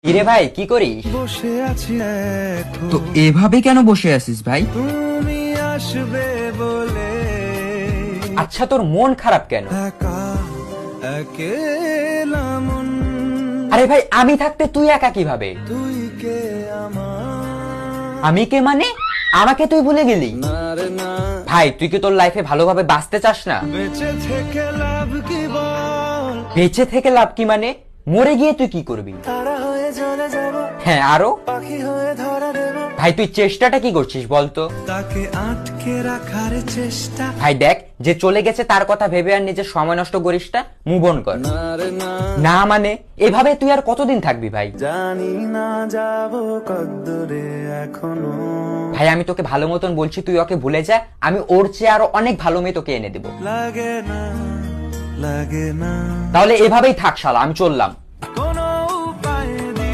কিরে ভাই কি করিস? বসে আছি তো এভাবে কেন বসে আছিস ভাই? তুমি আসবে বলে আচ্ছা তোর মন খারাপ কেন? একা একেলা মন আরে ভাই আমি থাকতে তুই একা কিভাবে? তুই কে আমার আমি কে মানে? আমাকে তুই ভুলে গেলি? না রে না ভাই তুই কি তোর লাইফে ভালোভাবে বাঁচতে চাস না? বেঁচে থেকে লাভ কি বল বেঁচে থেকে লাভ কি মানে? মরে গিয়ে তুই কি করবি? তারা হয়ে চলে যাব হ্যাঁ আরো? পাখি হয়ে ধরা দেব ভাই তুই চেষ্টাটা কি করছিস বলতো? তাকে আটকে রাখার চেষ্টা ভাই দেখ যে চলে গেছে তার কথা ভেবে আর নিজের সময় নষ্ট করিস না, মুভ অন কর। না রে না না মানে এভাবে তুই আর কতদিন থাকবি ভাই? জানি না যাব কদ্দূরে এখনো ভাই আমি তোকে ভালো মতন বলছি তুই ওকে ভুলে যা, আমি ওর চেয়ে আরো অনেক ভালো মেয়ে তোকে এনে দেবো। লাগে না তাহলে এভাবেই থাক শালা, আমি চললাম।